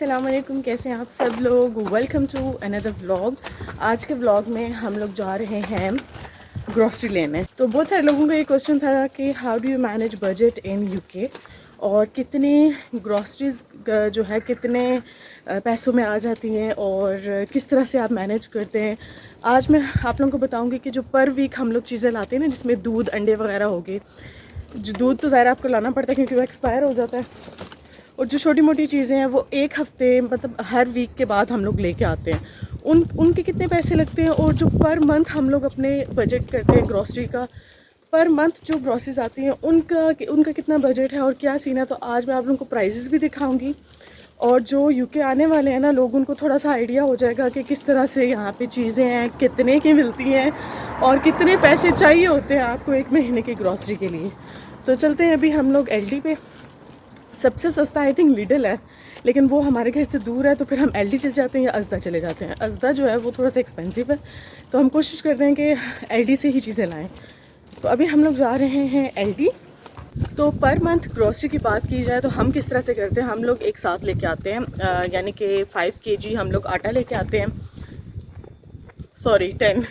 अस्सलाम वालेकुम, कैसे हैं आप सब लोग। Welcome to another vlog. आज के व्लॉग में हम लोग जा रहे हैं ग्रॉसरी लेने। तो बहुत सारे लोगों का ये क्वेश्चन था कि how do you manage budget in UK, और कितनी ग्रॉसरीज जो है कितने पैसों में आ जाती हैं और किस तरह से आप मैनेज करते हैं। आज मैं आप लोगों को बताऊंगी कि जो पर वीक हम लोग चीज़ें लाते हैं ना, जिसमें दूध अंडे वगैरह हो गए। जो दूध तो ज़ाहिर आपको लाना पड़ता है क्योंकि वो एक्सपायर हो जाता है, और जो छोटी मोटी चीज़ें हैं वो एक हफ़्ते मतलब हर वीक के बाद हम लोग लेके आते हैं। उनके कितने पैसे लगते हैं, और जो पर मंथ हम लोग अपने बजट करते हैं ग्रॉसरी का, पर मंथ जो ग्रॉसरीज आती हैं उनका कितना बजट है और क्या सीन है। तो आज मैं आप लोगों को प्राइजेस भी दिखाऊंगी, और जो यूके आने वाले हैं ना लोग, उनको थोड़ा सा आइडिया हो जाएगा कि किस तरह से यहाँ पे चीज़ें हैं, कितने की मिलती हैं और कितने पैसे चाहिए होते हैं आपको एक महीने की ग्रॉसरी के लिए। तो चलते हैं अभी हम लोग एलडी पे। सबसे सस्ता आई थिंक लिडल है, लेकिन वो हमारे घर से दूर है, तो फिर हम एलडी चले जाते हैं या अजदा चले जाते हैं। अजदा जो है वो थोड़ा सा एक्सपेंसिव है, तो हम कोशिश करते हैं कि एलडी से ही चीज़ें लाएं। तो अभी हम लोग जा रहे हैं एलडी। तो पर मंथ ग्रॉसरी की बात की जाए तो हम किस तरह से करते हैं, हम लोग एक साथ लेके आते हैं, यानी कि 5 kg हम लोग आटा लेके आते हैं। सॉरी 10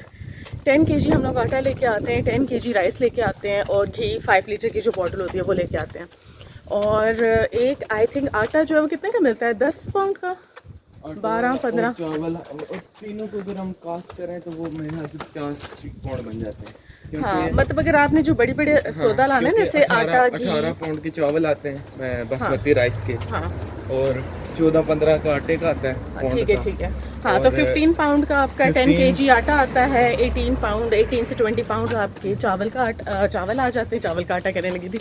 kg हम लोग आटा लेके आते हैं, 10 kg राइस लेके आते हैं, और घी 5 लीटर की जो बॉटल होती है वो लेके आते हैं। और एक आई थिंक आटा जो है वो कितने का मिलता है, 10 पाउंड का, 12-15। चावल और तीनों को अगर हम कास्ट करें तो वो मेरे ख्याल से 50 पाउंड बन जाते हैं। हाँ, मतलब अगर आपने जो बड़ी बड़े सौदा लाना है, जैसे आटा घी, 18 पाउंड के चावल आते हैं बासमती राइस के, हाँ, और 14-15 का आटे का आता है। ठीक है ठीक है। हाँ, तो 15 पाउंड का आपका 10 kg आटा आता है। 18 से 20 पाउंड आपके चावल आ जाते हैं। चावल का आटा कहने लगी थी।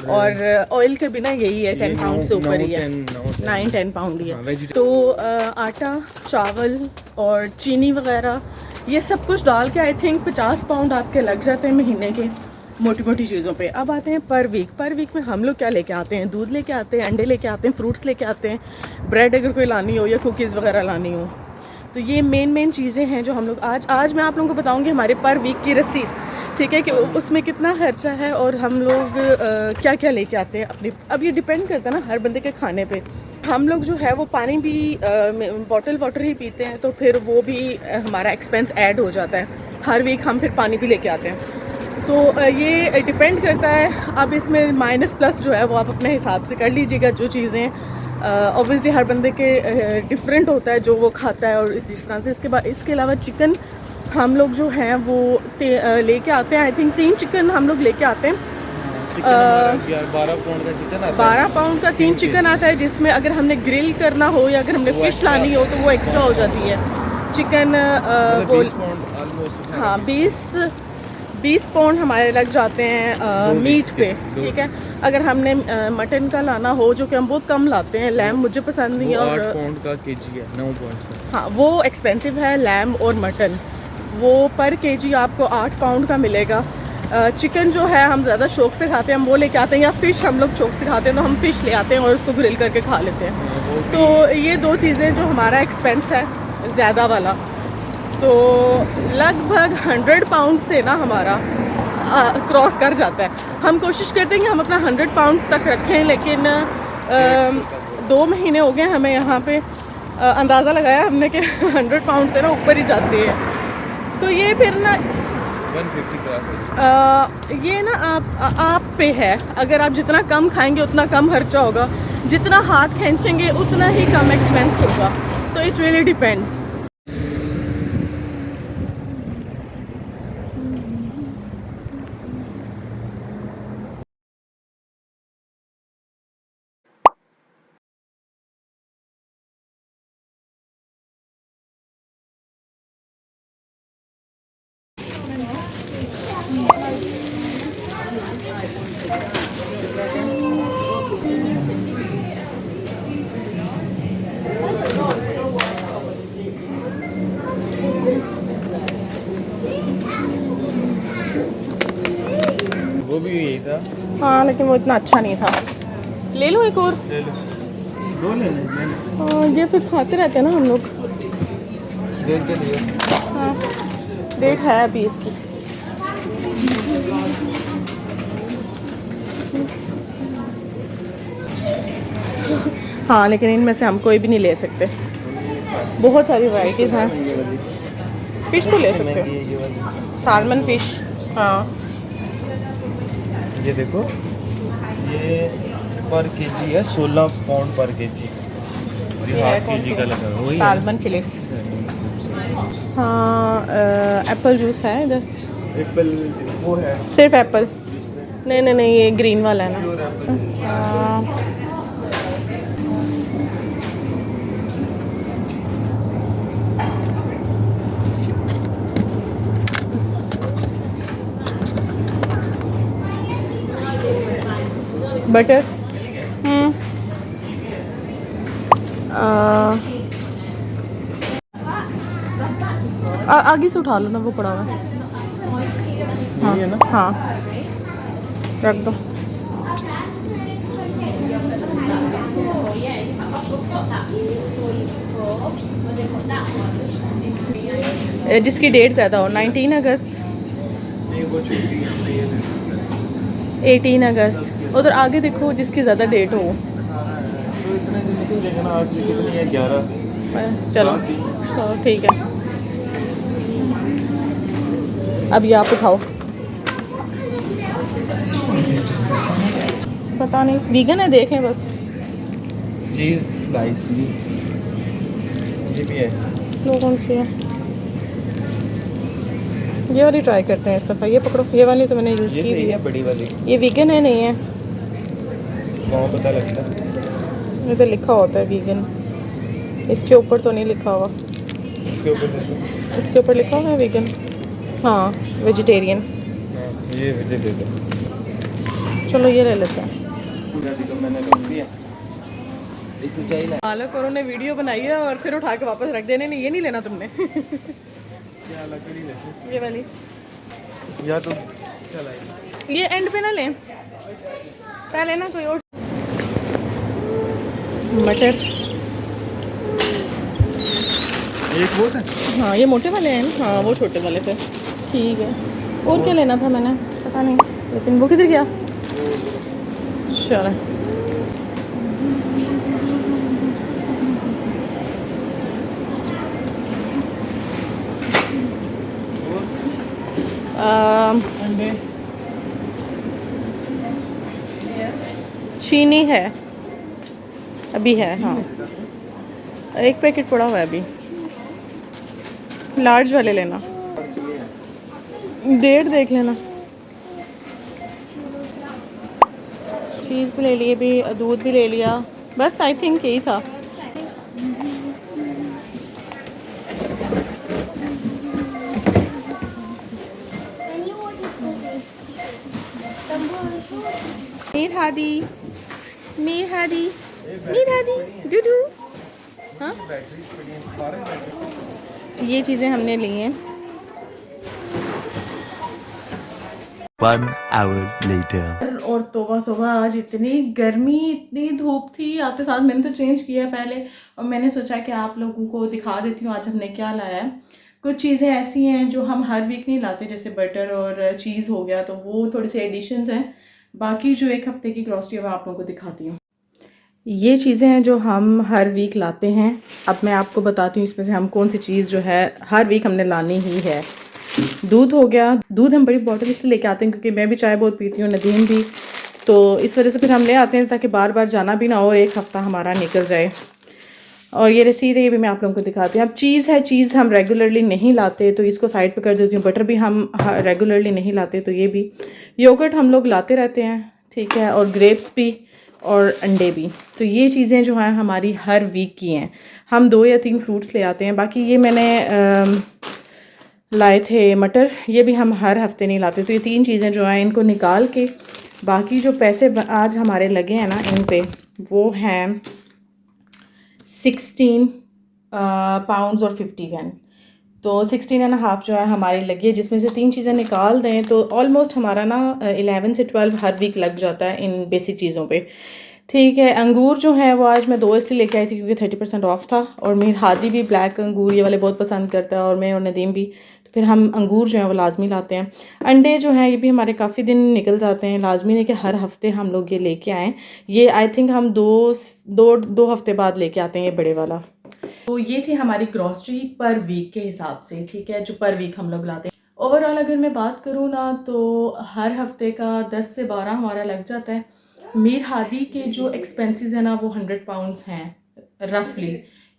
और ऑयल के बिना यही है, 10 पाउंड से ऊपर ही है, 9-10 पाउंड ही है। तो आटा, चावल और चीनी वगैरह ये सब कुछ डाल के आई थिंक 50 पाउंड आपके लग जाते हैं महीने के, मोटी मोटी चीज़ों पे। अब आते हैं पर वीक में हम लोग क्या लेके आते हैं। दूध लेके आते हैं, अंडे लेके आते हैं, फ्रूट्स लेके आते हैं, ब्रेड अगर कोई लानी हो या कुकीज़ वगैरह लानी हो। तो ये मेन चीज़ें हैं जो हम लोग आज मैं आप लोगों को बताऊंगी हमारे पर वीक की रसीद, ठीक है, कि उसमें कितना खर्चा है और हम लोग क्या क्या लेके आते हैं अपने। अब ये डिपेंड करता है ना हर बंदे के खाने पे। हम लोग जो है वो पानी भी बॉटल वाटर ही पीते हैं, तो फिर वो भी हमारा एक्सपेंस ऐड हो जाता है। हर वीक हम फिर पानी भी लेके आते हैं। तो ये डिपेंड करता है। अब इसमें माइनस प्लस जो है वो आप अपने हिसाब से कर लीजिएगा। जो चीज़ें ऑब्वियसली हर बंदे के डिफरेंट होता है जो वो खाता है, और इस तरह से। इसके अलावा चिकन हम लोग जो हैं वो लेके आते हैं। आई थिंक 3 चिकन हम लोग लेके आते हैं। 12 पाउंड का चिकन आता है। 12 पाउंड का 3 चिकन आता है, जिसमें अगर हमने ग्रिल करना हो या अगर हमने फिश लानी हो तो वो एक्स्ट्रा हो जाती है। Chicken 20 pound almost. हाँ, 20 पाउंड हमारे लग जाते हैं मीट पे, ठीक है। अगर हमने मटन का लाना हो, जो कि हम बहुत कम लाते हैं, लैम मुझे पसंद नहीं है, और 8 पाउंड का केजी है, 9 पाउंड का। हाँ, वो एक्सपेंसिव है लैम और मटन। वो पर केजी आपको 8 पाउंड का मिलेगा। चिकन जो है हम ज़्यादा शौक से खाते हैं, हम वो लेके आते हैं, या फ़िश हम लोग शौक से खाते हैं तो हम फ़िश ले आते हैं और उसको ग्रिल करके खा लेते हैं। तो ये 2 चीज़ें जो हमारा एक्सपेंस है ज़्यादा वाला, तो लगभग 100 पाउंड से ना हमारा क्रॉस कर जाता है। हम कोशिश करते हैं कि हम अपना 100 पाउंड तक रखें, लेकिन 2 महीने हो गए हमें यहाँ पे अंदाज़ा लगाया हमने कि 100 पाउंड से ना ऊपर ही जाती है। तो ये फिर ना 150 क्रॉस ये ना आप पे है। अगर आप जितना कम खाएंगे उतना कम खर्चा होगा, जितना हाथ खींचेंगे उतना ही कम एक्सपेंस होगा। तो इट रियली डिपेंड्स। वो भी यही था। हाँ, लेकिन वो इतना अच्छा नहीं था। ले लो एक और। ले लो, 2 ले लें। ये फिर खाते रहते हैं ना हम लोग। डेट के लिए हाँ, डेट है अभी इसकी। हाँ, लेकिन इनमें से हम कोई भी नहीं ले सकते, बहुत सारी वैरायटीज़ हैं। फ़िश तो ले सकते हो, सालमन फ़िश। हाँ, ये देखो, ये पर केजी है 16 पाउंड पर केजी। और ये है हाफ कौन केजी सी? का लगा हुआ है, वही है सालमन फिलेट्स। हाँ, एप्पल जूस है इधर। एप्पल वो है, सिर्फ एप्पल? नहीं नहीं नहीं, ये ग्रीन वाला है ना। Pure Apple juice. हाँ, बटर। आगे से उठा लो ना, वो पड़ा हुआ है। हाँ यही है ना? हाँ, रख दो। जिसकी डेट ज़्यादा हो, 19 अगस्त, नहीं वो छोटी है, 18 अगस्त, उधर आगे देखो जिसकी ज़्यादा डेट हो। तो इतने दिन निकल जाएगा ना। आज से कितनी है, 11। चलो, 7 दिन। तो ठीक है, अब ये आप उठाओ। पता नहीं, वीगन है, देख लें बस। चीज़ स्लाइस भी, ये भी है। वो कौन सी है? ये वाली ट्राई करते हैं इस दफ़ा। ये पकड़ो, ये वाली तो मैंने यूज़ ये की सही हुई है, है। बड़ी वाली। ये वीगन है, नहीं है? वहाँ पता लगता है। ये तो लिखा होता है वीगन, इसके ऊपर तो नहीं लिखा हुआ। इसके ऊपर देखो। इसके ऊपर लिखा हुआ है वीगन। हाँ, वेजिटेरियन। हाँ, ये मुझे दे दो। चलो ये ले लेते हैं। तो मैंने रख दिया। एक तो चाहिए मालक और उन्होंने वीडियो बनाई है और फिर उठा के वापस रख देने। नहीं, ये नहीं लेना तुमने। क्या लकड़ी लेते, ये वाली, या तो चला ये एंड पे ना लें, पहले ना कोई और। मटर। एक वो था। हाँ, ये मोटे वाले हैं ना? हाँ, वो छोटे वाले थे। ठीक है, और क्या लेना था मैंने, पता नहीं, लेकिन वो किधर गया? चलो, अंडे चीनी है अभी, है हाँ, एक पैकेट पड़ा हुआ है अभी। लार्ज वाले लेना, डेट देख लेना। चीज़ भी ले लिए, भी दूध भी ले लिया, बस आई थिंक यही था। मीर हादी, मीर हादी, मीर हादी, डूडू। हाँ, ये चीज़ें हमने ली हैं। 1 hour later. और तोबा तोबा, आज इतनी गर्मी, इतनी धूप थी। आते साथ मैंने तो चेंज किया पहले, और मैंने सोचा कि आप लोगों को दिखा देती हूँ आज हमने क्या लाया है। कुछ चीज़ें ऐसी हैं जो हम हर वीक नहीं लाते, जैसे बटर और चीज़ हो गया, तो वो थोड़ी सी एडिशंस हैं। बाकी जो एक हफ्ते की ग्रॉसरी है वो आप लोगों को दिखाती हूँ। ये चीज़ें हैं जो हम हर वीक लाते हैं। अब मैं आपको बताती हूँ इसमें से हम कौन सी चीज़ जो है हर वीक हमने लानी ही है। दूध हो गया, दूध हम बड़ी बॉटल इसलिए लेके आते हैं क्योंकि मैं भी चाय बहुत पीती हूँ, नदीम भी, तो इस वजह से फिर हम ले आते हैं ताकि बार बार जाना भी ना हो, एक हफ़्ता हमारा निकल जाए। और ये रसीद है, ये भी मैं आप लोगों को दिखाती हूँ। अब चीज़ है, चीज़ हम रेगुलरली नहीं लाते तो इसको साइड पे कर देती हूँ। बटर भी हम रेगुलरली नहीं लाते तो ये भी। योगर्ट हम लोग लाते रहते हैं, ठीक है, और ग्रेप्स भी और अंडे भी। तो ये चीज़ें जो हैं हमारी हर वीक की हैं। हम 2 या 3 फ्रूट्स ले आते हैं। बाकी ये मैंने लाए थे मटर, ये भी हम हर हफ्ते नहीं लाते। तो ये 3 चीज़ें जो हैं इनको निकाल के, बाकी जो पैसे आज हमारे लगे हैं ना इन पे, वो हैं 16 पाउंड्स और 50 पेन। तो 16.5 जो है हमारी लगी है, जिसमें से 3 चीज़ें निकाल दें तो ऑलमोस्ट हमारा ना 11 से 12 हर वीक लग जाता है इन बेसिक चीज़ों पे, ठीक है। अंगूर जो है वो आज मैं 2 इसलिए लेके आई थी क्योंकि 30% ऑफ था, और मेरी हादी भी ब्लैक अंगूर ये वाले बहुत पसंद करता है, और मैं और नदीम भी, फिर हम अंगूर जो है वो लाजमी लाते हैं। अंडे जो हैं ये भी हमारे काफ़ी दिन निकल जाते हैं, लाजमी नहीं कि हर हफ्ते हम लोग ये लेके आएँ। ये आई थिंक हम दो हफ्ते बाद लेके आते हैं ये बड़े वाला। तो ये थी हमारी ग्रॉसरी पर वीक के हिसाब से, ठीक है, जो पर वीक हम लोग लाते हैं। ओवरऑल अगर मैं बात करूँ ना तो हर हफ्ते का 10 से 12 हमारा लग जाता है। मीर हादी के जो एक्सपेंसेस हैं ना वो 100 पाउंड्स हैं रफली,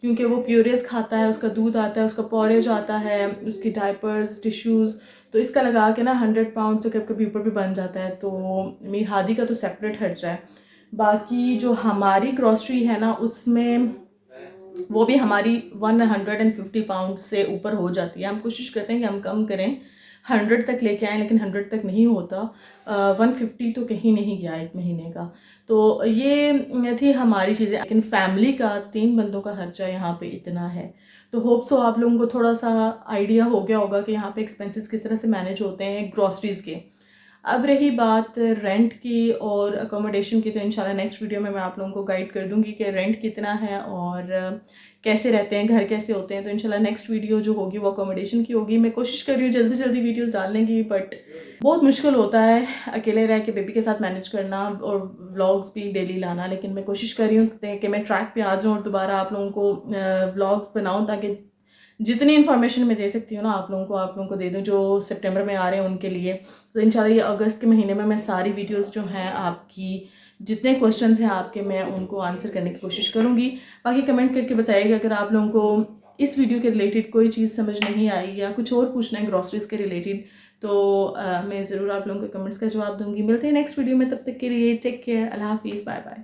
क्योंकि वो प्यूरेस खाता है, उसका दूध आता है, उसका पॉरेज आता है, उसकी डायपर्स, टिश्यूज़, तो इसका लगा के ना 100 पाउंड से कभी कभी ऊपर भी बन जाता है। तो मीर हादी का तो सेपरेट खर्चा है। बाकी जो हमारी ग्रॉसरी है ना उसमें वो भी हमारी 150 पाउंड से ऊपर हो जाती है। हम कोशिश करते हैं कि हम कम करें, 100 तक लेके आएँ, लेकिन 100 तक नहीं होता। 150 तो कहीं नहीं गया एक महीने का। तो ये थी हमारी चीज़ें, लेकिन फैमिली का 3 बंदों का खर्चा यहाँ पे इतना है। तो होप सो आप लोगों को थोड़ा सा आइडिया हो गया होगा कि यहाँ पे एक्सपेंसेस किस तरह से मैनेज होते हैं ग्रॉसरीज़ के। अब रही बात रेंट की और अकोमोडेशन की, तो इंशाल्लाह नेक्स्ट वीडियो में मैं आप लोगों को गाइड कर दूंगी कि रेंट कितना है और कैसे रहते हैं, घर कैसे होते हैं। तो इंशाल्लाह नेक्स्ट वीडियो जो होगी वो अकोमोडेशन की होगी। मैं कोशिश कर रही हूँ जल्दी जल्दी वीडियोस डालने की, बट बहुत मुश्किल होता है अकेले रह के बेबी के साथ मैनेज करना और व्लॉग्स भी डेली लाना। लेकिन मैं कोशिश कर रही हूँ कि मैं ट्रैक पे आ जाऊँ और दोबारा आप लोगों को व्लॉग्स बनाऊँ, ताकि जितनी इन्फॉर्मेशन मैं दे सकती हूँ ना आप लोगों को दे दूँ जो सितंबर में आ रहे हैं उनके लिए। तो इंशाल्लाह ये अगस्त के महीने में मैं सारी वीडियोस जो हैं आपकी, जितने क्वेश्चंस हैं आपके, मैं उनको आंसर करने की कोशिश करूँगी। बाकी कमेंट करके बताइएगा अगर आप लोगों को इस वीडियो के रिलेटेड कोई चीज़ समझ नहीं आई या कुछ और पूछना है ग्रॉसरीज के रिलेटेड, तो मैं ज़रूर आप लोगों को कमेंट्स का जवाब दूँगी। मिलते हैं नेक्स्ट वीडियो में, तब तक के लिए टेक केयर, अल्लाह हाफिज़, बाय बाय।